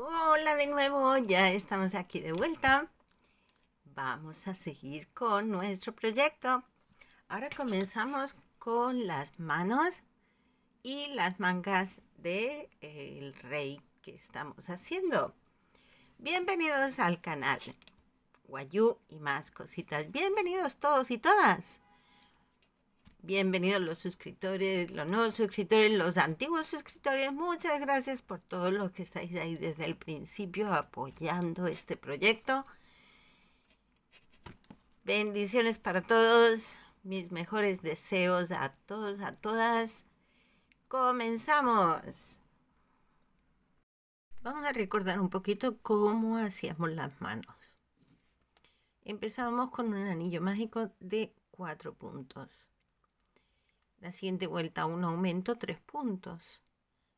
Hola de nuevo, ya estamos aquí de vuelta. Vamos a seguir con nuestro proyecto. Ahora comenzamos con las manos y las mangas del rey que estamos haciendo. Bienvenidos al canal Guayú y más cositas. Bienvenidos todos y todas. Bienvenidos los suscriptores, los nuevos suscriptores, los antiguos suscriptores. Muchas gracias por todo lo que estáis ahí desde el principio apoyando este proyecto. Bendiciones para todos. Mis mejores deseos a todos, a todas. Comenzamos. Vamos a recordar un poquito cómo hacíamos las manos. Empezábamos con un anillo mágico de 4 puntos. La siguiente vuelta un aumento 3 puntos.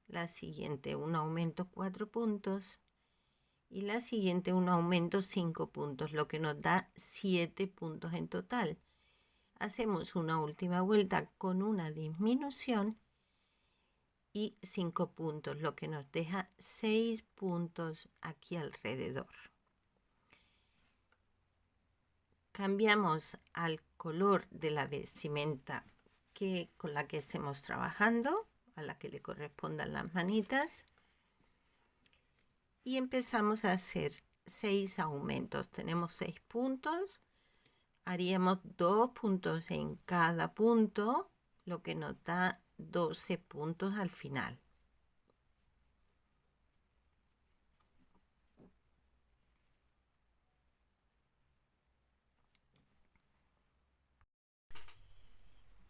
La siguiente un aumento 4 puntos. Y la siguiente un aumento 5 puntos, lo que nos da 7 puntos en total. Hacemos una última vuelta con una disminución y 5 puntos, lo que nos deja 6 puntos aquí alrededor. Cambiamos al color de la vestimenta con la que estemos trabajando, a la que le correspondan las manitas, y empezamos a hacer 6 aumentos. Tenemos 6 puntos, haríamos 2 puntos en cada punto, lo que nos da 12 puntos al final.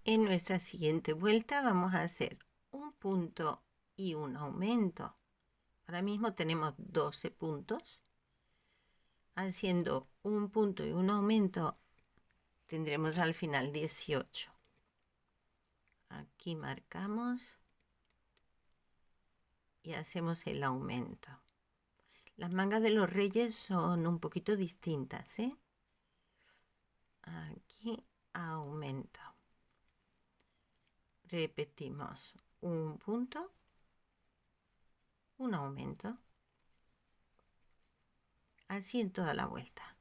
En nuestra siguiente vuelta vamos a hacer un punto y un aumento. Ahora mismo tenemos 12 puntos. Haciendo un punto y un aumento tendremos al final 18. Aquí marcamos y hacemos el aumento. Las mangas de los reyes son un poquito distintas, ¿eh? Aquí aumento. Repetimos un punto, un aumento, así en toda la vuelta.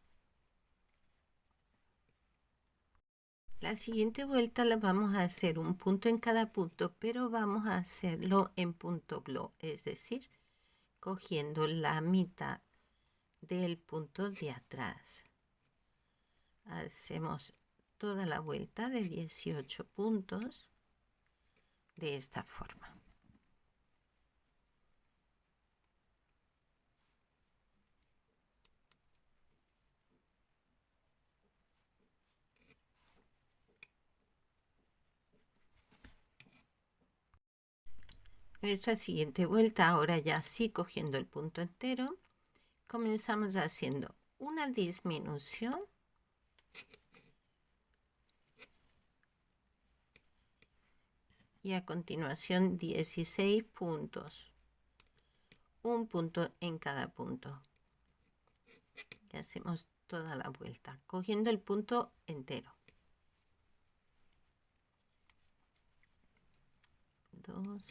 La siguiente vuelta la vamos a hacer un punto en cada punto, pero vamos a hacerlo en punto blow, es decir, cogiendo la mitad del punto de atrás. Hacemos toda la vuelta de 18 puntos de esta forma. Nuestra siguiente vuelta, ahora ya sí cogiendo el punto entero, comenzamos haciendo una disminución y a continuación 16 puntos, un punto en cada punto. Y hacemos toda la vuelta cogiendo el punto entero. 2,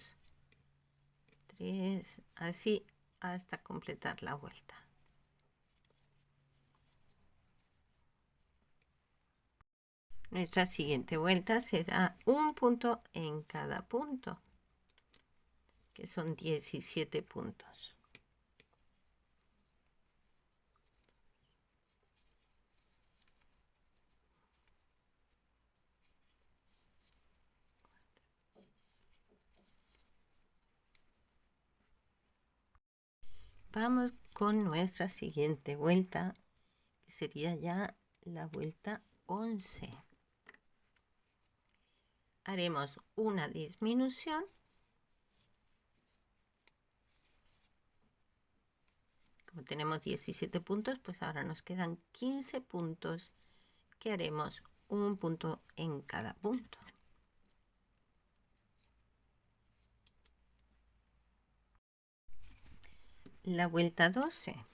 3, así hasta completar la vuelta. Nuestra siguiente vuelta será un punto en cada punto, que son 17 puntos. Vamos con nuestra siguiente vuelta, que sería ya la vuelta 11. Haremos una disminución. Como tenemos 17 puntos, pues ahora nos quedan 15 puntos que haremos un punto en cada punto. La vuelta 12.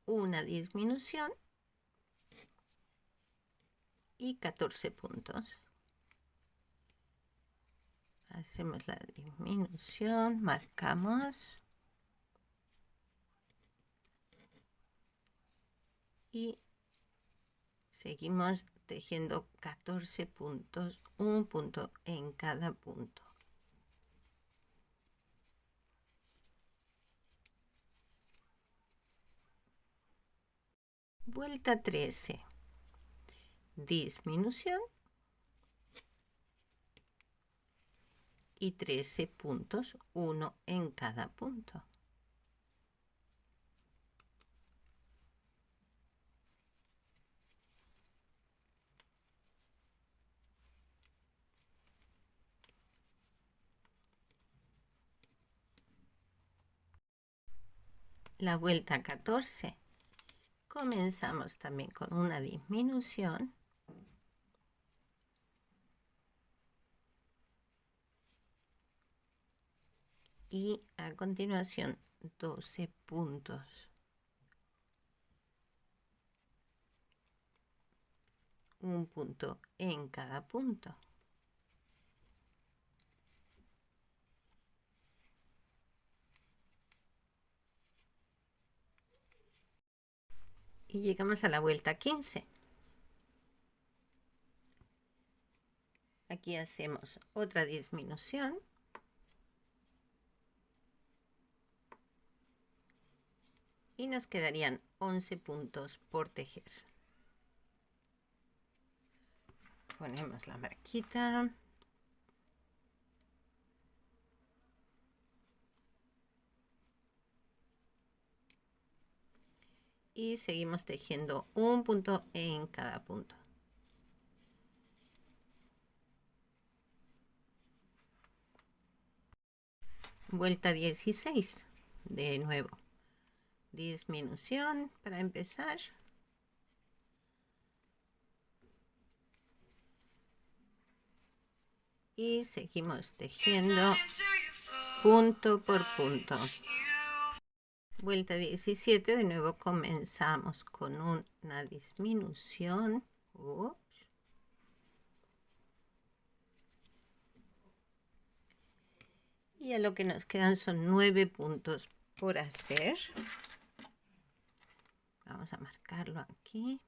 Una disminución y 14 puntos. Hacemos la disminución, marcamos y seguimos tejiendo 14 puntos, un punto en cada punto. Vuelta 13, disminución y 13 puntos, uno en cada punto. La vuelta 14, comenzamos también con una disminución y a continuación 12 puntos. Un punto en cada punto. Y llegamos a la vuelta 15. Aquí hacemos otra disminución. Y nos quedarían 11 puntos por tejer. Ponemos la marquita. Y seguimos tejiendo un punto en cada punto. Vuelta 16. De nuevo. Disminución para empezar. Y seguimos tejiendo punto por punto. Vuelta 17, de nuevo comenzamos con una disminución. Y a lo que nos quedan son 9 puntos por hacer. Vamos a marcarlo aquí.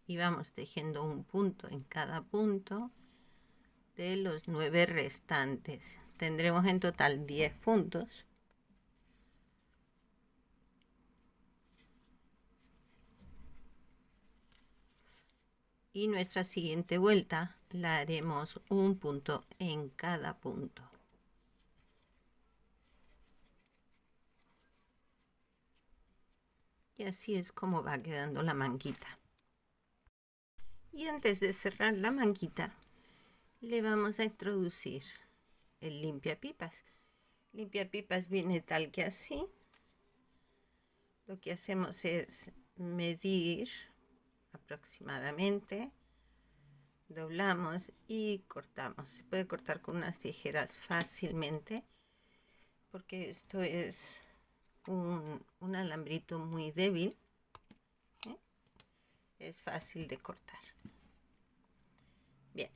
Y vamos tejiendo un punto en cada punto de los 9 restantes. Tendremos en total 10 puntos. Y nuestra siguiente vuelta la haremos un punto en cada punto. Y así es como va quedando la manguita. Y antes de cerrar la manguita, le vamos a introducir el limpiapipas. Limpiapipas viene tal que así. Lo que hacemos es medir aproximadamente, doblamos y cortamos. Se puede cortar con unas tijeras fácilmente porque esto es un alambrito muy débil. Es fácil de cortar. Bien,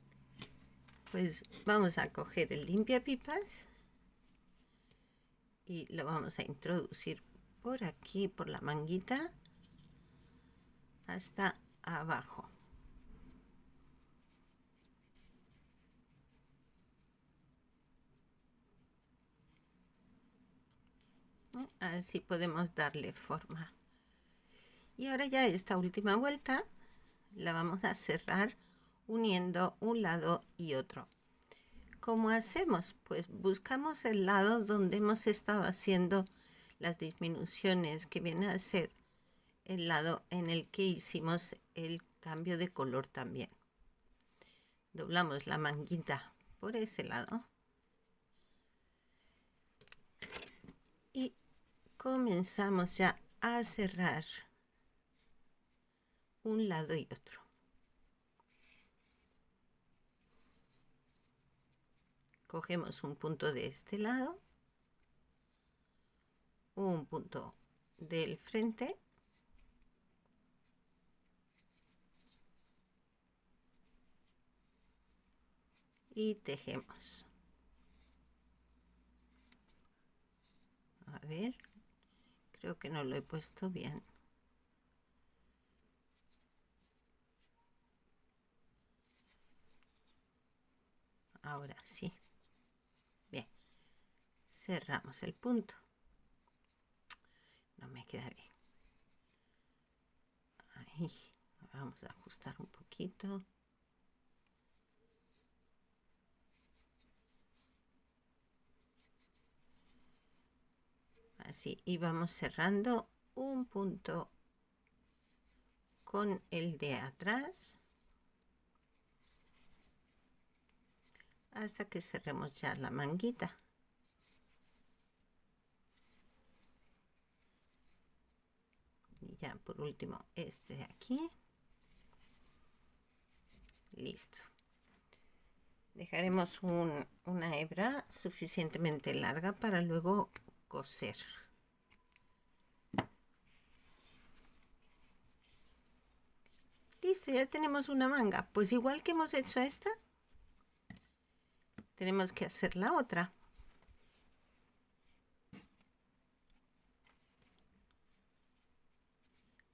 pues vamos a coger el limpiapipas y lo vamos a introducir por aquí, por la manguita, hasta abajo. Así podemos darle forma. Y ahora ya esta última vuelta la vamos a cerrar uniendo un lado y otro. ¿Cómo hacemos? Pues buscamos el lado donde hemos estado haciendo las disminuciones, que viene a ser el lado en el que hicimos el cambio de color también. Doblamos la manguita por ese lado y comenzamos ya a cerrar un lado y otro. Cogemos un punto de este lado, un punto del frente y tejemos. A ver, creo que no lo he puesto bien. Ahora sí. Bien. Cerramos el punto. No me queda bien. Ahí. Vamos a ajustar un poquito. Así. Y vamos cerrando un punto con el de atrás hasta que cerremos ya la manguita. Y ya por último este de aquí. Listo. Dejaremos una hebra suficientemente larga para luego coser. Listo, ya tenemos una manga. Pues igual que hemos hecho esta, tenemos que hacer la otra.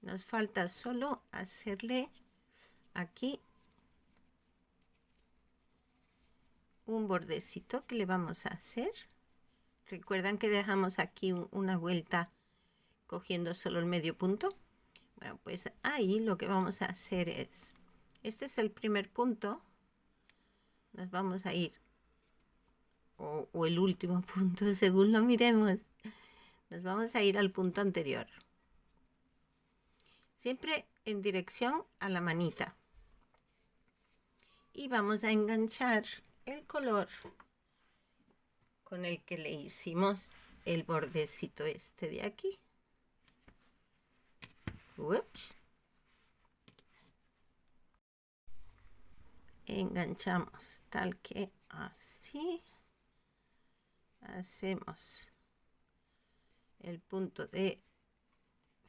Nos falta solo hacerle aquí un bordecito que le vamos a hacer. Recuerdan que dejamos aquí una vuelta cogiendo solo el medio punto. Bueno, pues ahí lo que vamos a hacer es, este es el primer punto, nos vamos a ir, o el último punto según lo miremos, nos vamos a ir al punto anterior, siempre en dirección a la manita, y vamos a enganchar el color con el que le hicimos el bordecito este de aquí. Ups. Enganchamos tal que así, hacemos el punto de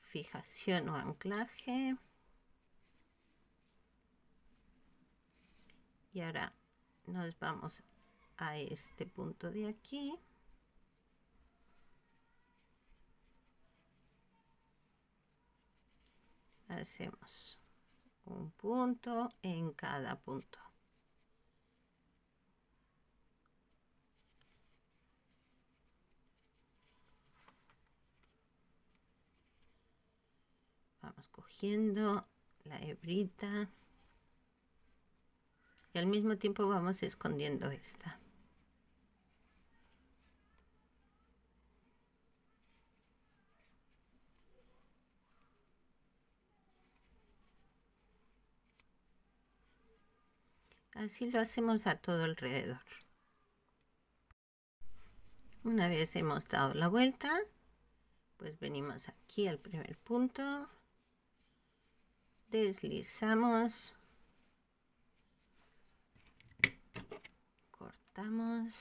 fijación o anclaje y ahora nos vamos a este punto de aquí, hacemos un punto en cada punto. Vamos cogiendo la hebrita y al mismo tiempo vamos escondiendo esta. Así lo hacemos a todo alrededor. Una vez hemos dado la vuelta, pues venimos aquí al primer punto, deslizamos, cortamos,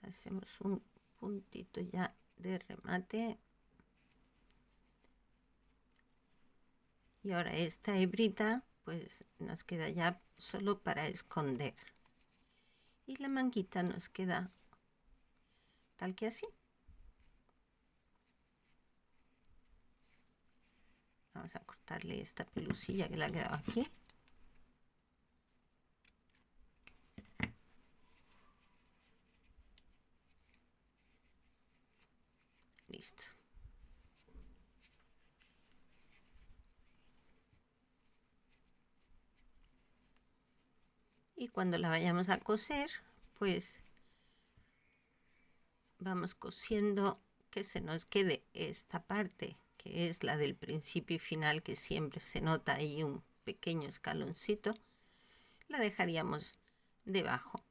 hacemos un puntito ya de remate y ahora esta hebrita pues nos queda ya solo para esconder y la manguita nos queda tal que así. Vamos a cortarle esta pelusilla que le ha quedado aquí. Listo. Y cuando la vayamos a coser, pues vamos cosiendo que se nos quede esta parte, que es la del principio y final, que siempre se nota ahí un pequeño escaloncito, la dejaríamos debajo.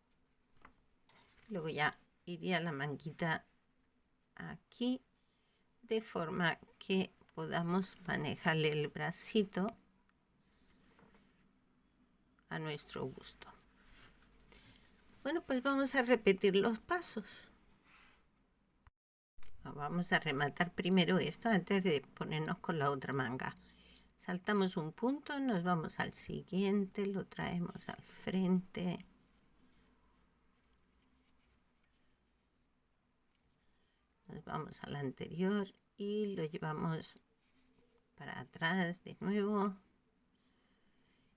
Luego ya iría la manguita aquí, de forma que podamos manejarle el bracito a nuestro gusto. Bueno, pues vamos a repetir los pasos. Vamos a rematar primero esto antes de ponernos con la otra manga. Saltamos un punto, nos vamos al siguiente, lo traemos al frente. Nos vamos al anterior y lo llevamos para atrás de nuevo.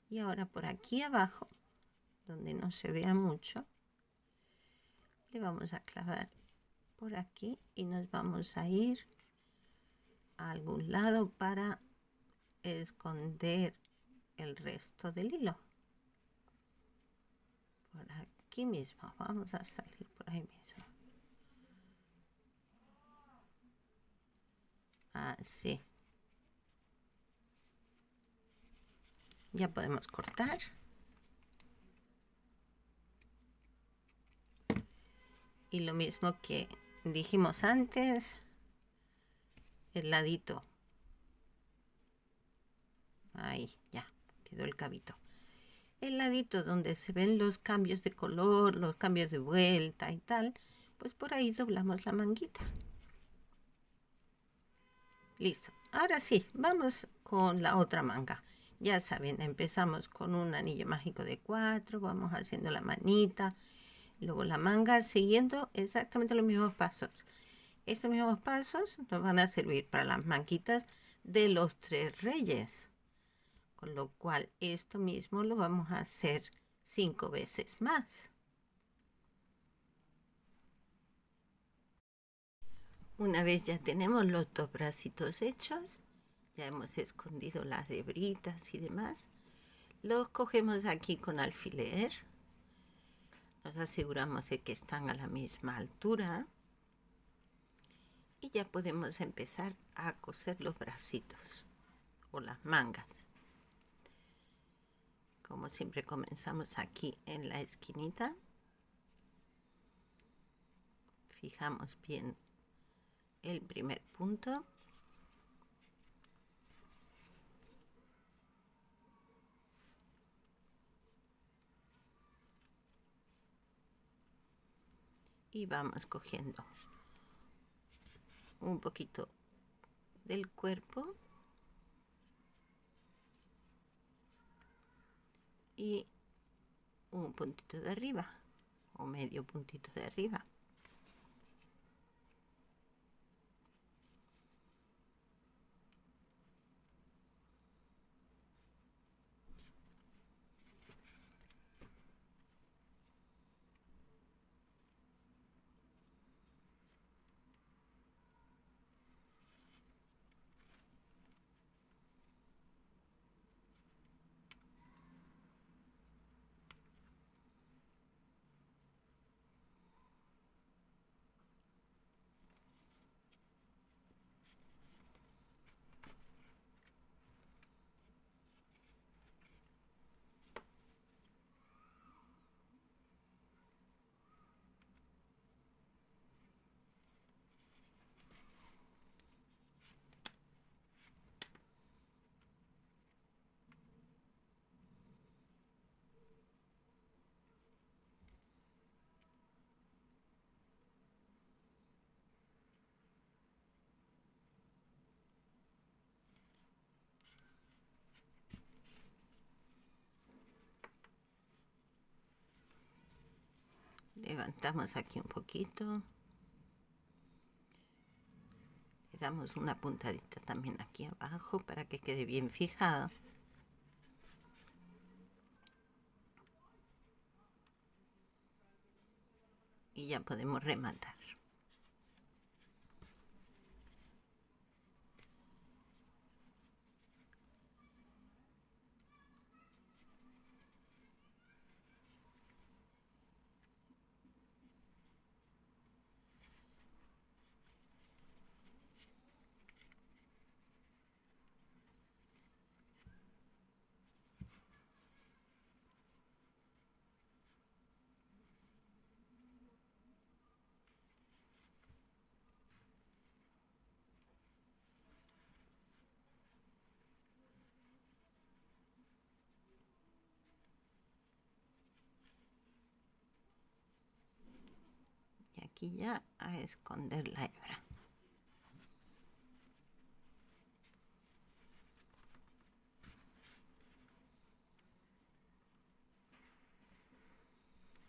Y ahora por aquí abajo, donde no se vea mucho, le vamos a clavar por aquí y nos vamos a ir a algún lado para esconder el resto del hilo. Por aquí mismo, vamos a salir por ahí mismo. Así. Ya podemos cortar. Y lo mismo que dijimos antes, el ladito. Ahí, ya, quedó el cabito. El ladito donde se ven los cambios de color, los cambios de vuelta y tal, pues por ahí doblamos la manguita. Listo. Ahora sí, vamos con la otra manga. Ya saben, empezamos con un anillo mágico de 4, vamos haciendo la manita, luego la manga, siguiendo exactamente los mismos pasos. Estos mismos pasos nos van a servir para las manguitas de los 3 reyes. Con lo cual, esto mismo lo vamos a hacer 5 veces más. Una vez ya tenemos los 2 bracitos hechos, ya hemos escondido las hebritas y demás, los cogemos aquí con alfiler, nos aseguramos de que están a la misma altura y ya podemos empezar a coser los bracitos o las mangas. Como siempre comenzamos aquí en la esquinita, fijamos bien el primer punto y vamos cogiendo un poquito del cuerpo y un puntito de arriba o medio puntito de arriba. Levantamos aquí un poquito, le damos una puntadita también aquí abajo para que quede bien fijado. Y ya podemos rematar. Y aquí ya a esconder la hebra.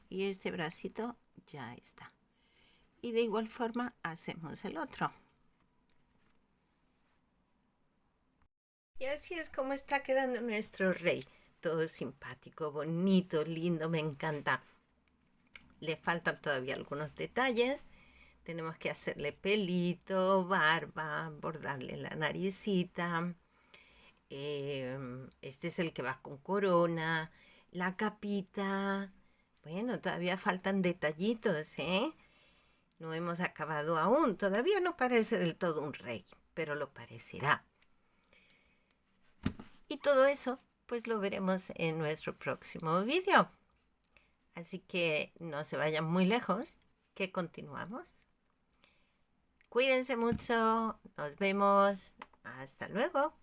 Y este bracito ya está. Y de igual forma hacemos el otro. Y así es como está quedando nuestro rey. Todo simpático, bonito, lindo, me encanta. Le faltan todavía algunos detalles. Tenemos que hacerle pelito, barba, bordarle la naricita. Este es el que va con corona, la capita. Bueno, todavía faltan detallitos, ¿eh? No hemos acabado aún. Todavía no parece del todo un rey, pero lo parecerá. Y todo eso, pues lo veremos en nuestro próximo vídeo. Así que no se vayan muy lejos, que continuamos. Cuídense mucho, nos vemos, hasta luego.